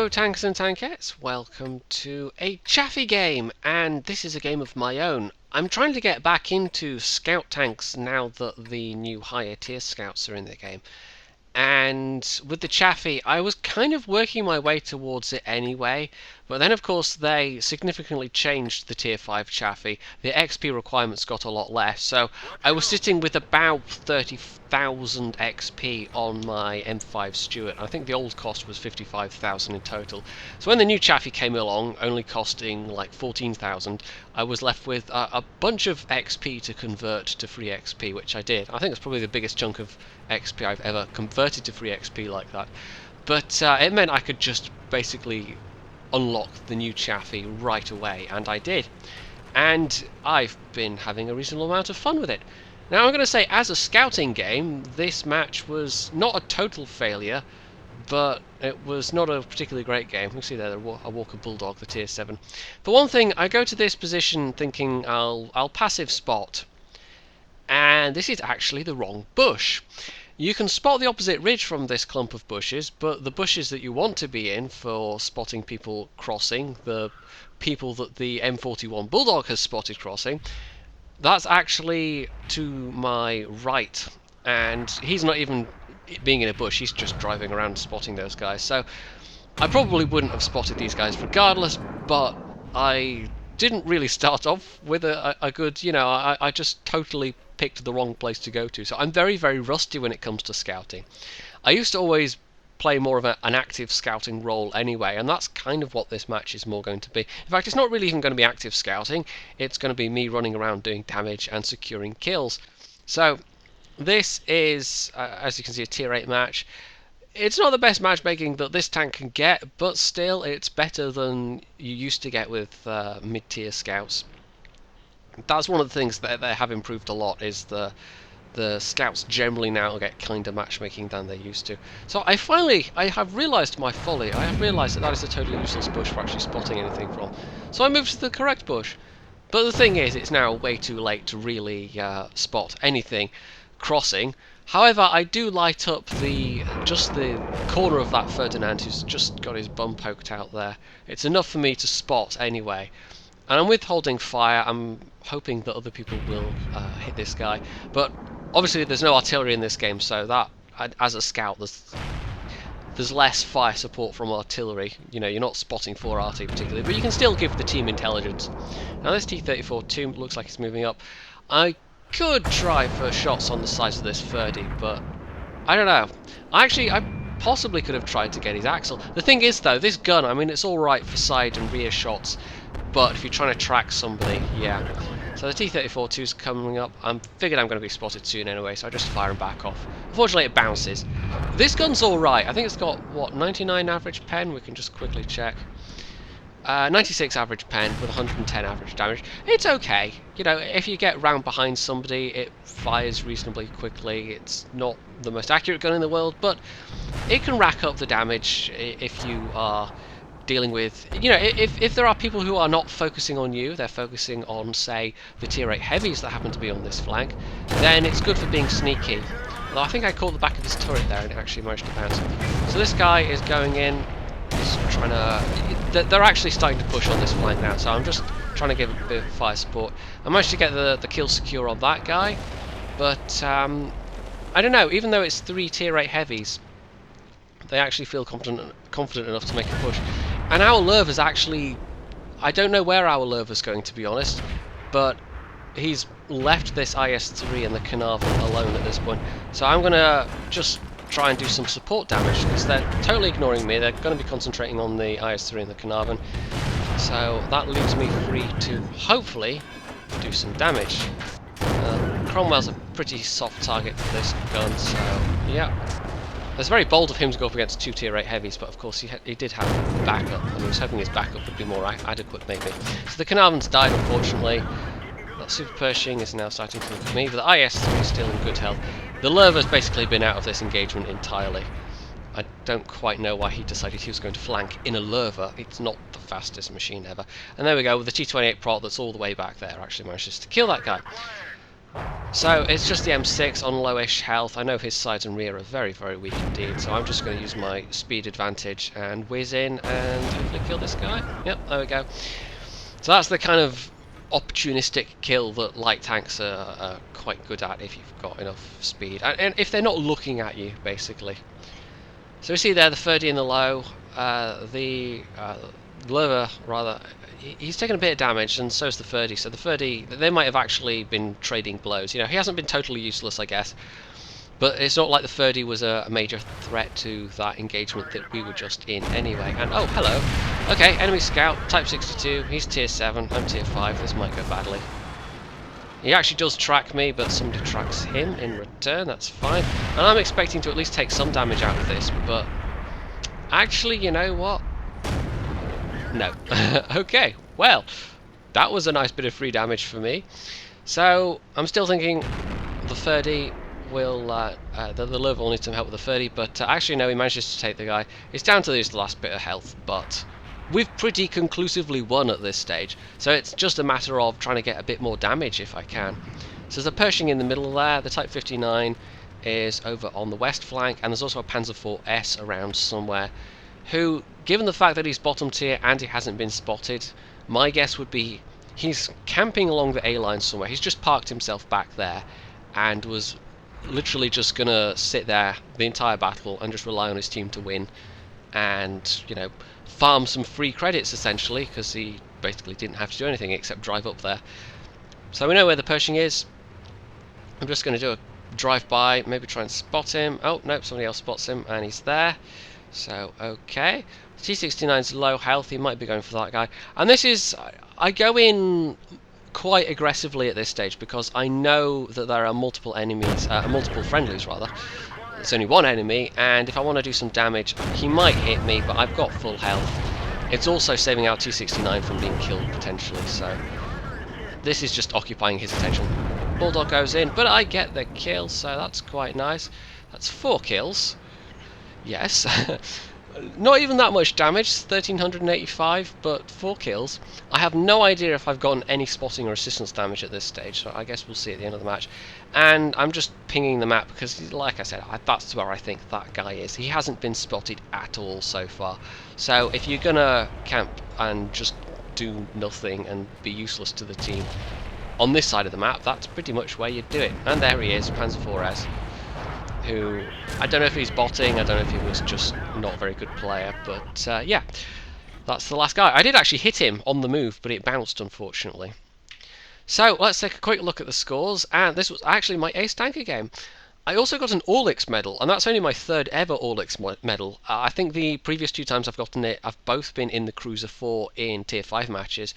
Hello tanks and tankettes, welcome to a Chaffee game, and this is a game of my own. I'm trying to get back into scout tanks now that the new higher tier scouts are in the game. And with the Chaffee, I was kind of working my way towards it anyway, but then of course they significantly changed the tier 5 Chaffee. The XP requirements got a lot less, so I was sitting with about 30,000 XP on my M5 Stuart. I think the old cost was 55,000 in total. So when the new Chaffee came along, only costing like 14,000, I was left with a bunch of XP to convert to free XP, which I did. I think it's probably the biggest chunk of XP I've ever converted to free XP like that. But it meant I could just basically unlock the new Chaffee right away, and I did. And I've been having a reasonable amount of fun with it. Now I'm going to say, as a scouting game, this match was not a total failure, but it was not a particularly great game. You can see there a Walker Bulldog, the tier 7. For one thing, I go to this position thinking I'll passive spot, and this is actually the wrong bush. You can spot the opposite ridge from this clump of bushes, but the bushes that you want to be in for spotting people crossing, the people that the M24 Bulldog has spotted crossing, that's actually to my right, and he's not even being in a bush, he's just driving around spotting those guys. So I probably wouldn't have spotted these guys regardless, but I didn't really start off with a good, I just totally picked the wrong place to go to. So I'm very, very rusty when it comes to scouting. I used to always play more of an active scouting role anyway, and that's kind of what this match is more going to be. In fact, it's not really even going to be active scouting, it's going to be me running around doing damage and securing kills. So this is, as you can see, a tier 8 match. It's not the best matchmaking that this tank can get, but still it's better than you used to get with mid-tier scouts. That's one of the things that they have improved a lot, is the scouts generally now get kinder matchmaking than they used to. So I have realised my folly. I have realised that is a totally useless bush for actually spotting anything from. So I moved to the correct bush. But the thing is, it's now way too late to really spot anything crossing. However, I do light up just the corner of that Ferdinand who's just got his bum poked out there. It's enough for me to spot anyway. And I'm withholding fire. I'm hoping that other people will hit this guy. But obviously there's no artillery in this game, so that, as a scout, there's less fire support from artillery. You're not spotting for RT particularly, but you can still give the team intelligence. Now this T-34-2 looks like it's moving up. I could try for shots on the sides of this Ferdy, but I don't know. I possibly could have tried to get his axle. The thing is though, this gun, I mean, it's alright for side and rear shots, but if you're trying to track somebody, yeah. So the T-34-2 is coming up. I figured I'm going to be spotted soon anyway, so I just fire and back off. Unfortunately it bounces. This gun's alright. I think it's got, what, 99 average pen? We can just quickly check. 96 average pen with 110 average damage. It's okay. If you get round behind somebody, it fires reasonably quickly. It's not the most accurate gun in the world, but it can rack up the damage if you are dealing with, if there are people who are not focusing on you, they're focusing on, say, the tier 8 heavies that happen to be on this flank, then it's good for being sneaky. Although I think I caught the back of his turret there and it actually managed to bounce. So this guy is going in. He's trying to... They're actually starting to push on this flank now, so I'm just trying to give a bit of fire support. I managed to get the kill secure on that guy, but I don't know, even though it's 3 tier 8 heavies, they actually feel confident enough to make a push. And our Lurver's actually... I don't know where our Lurver's going, to be honest, but he's left this IS-3 and the Carnarvon alone at this point. So I'm going to just try and do some support damage, because they're totally ignoring me. They're going to be concentrating on the IS-3 and the Carnarvon. So that leaves me free to hopefully do some damage. Cromwell's a pretty soft target for this gun, so yeah. It's very bold of him to go up against 2 tier 8 heavies, but of course he did have backup, and he was hoping his backup would be more adequate maybe. So the Carnarvon's died, unfortunately. That Super Pershing is now starting to look at me, but the IS-3 is still in good health. The Lurver's basically been out of this engagement entirely. I don't quite know why he decided he was going to flank in a Lurver. It's not the fastest machine ever. And there we go, with the T-28 prot that's all the way back there, actually manages to kill that guy. So it's just the M6 on lowish health. I know his sides and rear are very, very weak indeed, so I'm just going to use my speed advantage and whiz in and hopefully kill this guy. Yep, there we go. So that's the kind of opportunistic kill that light tanks are quite good at if you've got enough speed. And if they're not looking at you, basically. So we see there the 30 in the low, the lower, rather, he's taken a bit of damage, and so is the 30. So the 30, they might have actually been trading blows. You know, he hasn't been totally useless, I guess. But it's not like the 30 was a major threat to that engagement that we were just in anyway. And oh, hello. Okay, enemy scout, type 62. He's tier 7, I'm tier 5. This might go badly. He actually does track me, but somebody tracks him in return. That's fine. And I'm expecting to at least take some damage out of this, but actually, you know what? No. Okay, well, that was a nice bit of free damage for me. So I'm still thinking the 30 will, the low will need some help with the 30, but actually no, he manages to take the guy. It's down to his last bit of health, but we've pretty conclusively won at this stage, so it's just a matter of trying to get a bit more damage if I can. So there's a Pershing in the middle there, the Type 59 is over on the west flank, and there's also a Panzer IV-S around somewhere, who, given the fact that he's bottom tier and he hasn't been spotted, my guess would be he's camping along the A line somewhere. He's just parked himself back there and was literally just gonna sit there the entire battle and just rely on his team to win and, you know, farm some free credits essentially, because he basically didn't have to do anything except drive up there. So we know where the Pershing is. I'm just going to do a drive by, maybe try and spot him. Oh no, somebody else spots him and he's there. So okay, T69's low health, he might be going for that guy. And this is, I go in quite aggressively at this stage because I know that there are multiple enemies, multiple friendlies rather. There's only one enemy, and if I want to do some damage, he might hit me, but I've got full health. It's also saving our T69 from being killed potentially, so this is just occupying his attention. Bulldog goes in, but I get the kill, so that's quite nice. That's 4 kills. Yes. Not even that much damage, 1385, but 4 kills. I have no idea if I've gotten any spotting or assistance damage at this stage, so I guess we'll see at the end of the match. And I'm just pinging the map because, like I said, that's where I think that guy is. He hasn't been spotted at all so far. So if you're gonna camp and just do nothing and be useless to the team on this side of the map, that's pretty much where you do it. And there he is, Panzer IV-S. Who, I don't know if he's botting, I don't know if he was just not a very good player, but yeah, that's the last guy. I did actually hit him on the move, but it bounced unfortunately. So let's take a quick look at the scores, and this was actually my ace tanker game. I also got an Orlix medal, and that's only my 3rd ever Orlix medal. I think the previous 2 times I've gotten it, I've both been in the Cruiser 4 in Tier 5 matches.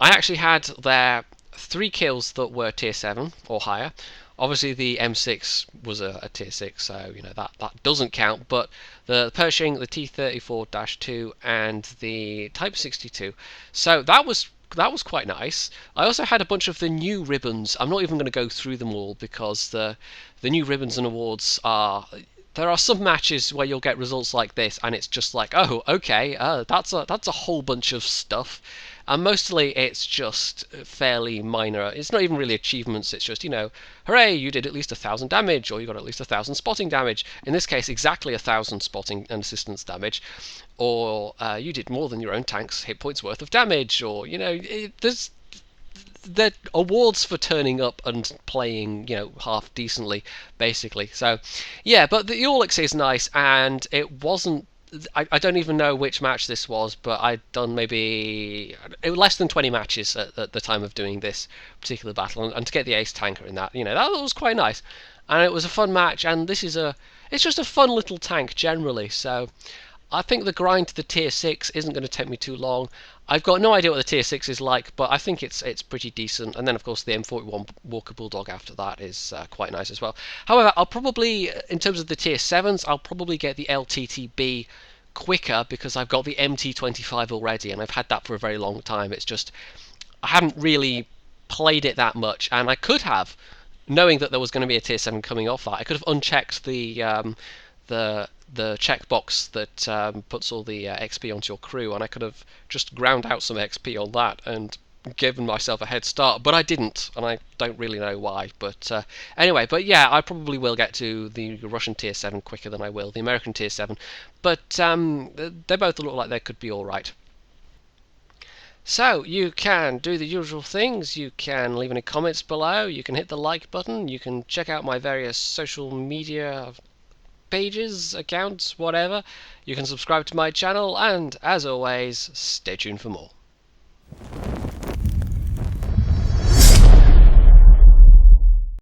I actually had there 3 kills that were Tier 7 or higher. Obviously the M6 was a Tier 6, so you know that doesn't count, but the Pershing, the T34-2 and the Type 62. So that was quite nice. I also had a bunch of the new ribbons. I'm not even going to go through them all because the new ribbons and awards are, there are some matches where you'll get results like this and it's just like, oh, okay, that's a whole bunch of stuff. And mostly it's just fairly minor. It's not even really achievements, it's just, you know, hooray, you did at least 1,000 damage, or you got at least 1,000 spotting damage. In this case, exactly 1,000 spotting and assistance damage. Or you did more than your own tank's hit points worth of damage, or, you know, there's awards for turning up and playing, you know, half decently, basically. So, yeah, but the Orlix is nice, and it wasn't, I don't even know which match this was, but I'd done maybe less than 20 matches at the time of doing this particular battle, and to get the ace tanker in that, you know, that was quite nice. And it was a fun match, and this is it's just a fun little tank generally, so I think the grind to the Tier 6 isn't going to take me too long. I've got no idea what the Tier 6 is like, but I think it's pretty decent. And then, of course, the M41 Walker Bulldog after that is quite nice as well. However, I'll probably, in terms of the Tier 7s, I'll probably get the LTTB quicker because I've got the MT25 already, and I've had that for a very long time. It's just, I haven't really played it that much, and I could have, knowing that there was going to be a Tier 7 coming off that, I could have unchecked the checkbox that puts all the XP onto your crew, and I could have just ground out some XP on that and given myself a head start, but I didn't, and I don't really know why. But anyway, but yeah, I probably will get to the Russian Tier 7 quicker than I will the American Tier 7. But they both look like they could be alright. So, you can do the usual things. You can leave any comments below, you can hit the like button, you can check out my various social media pages, accounts, whatever. You can subscribe to my channel, and as always, stay tuned for more.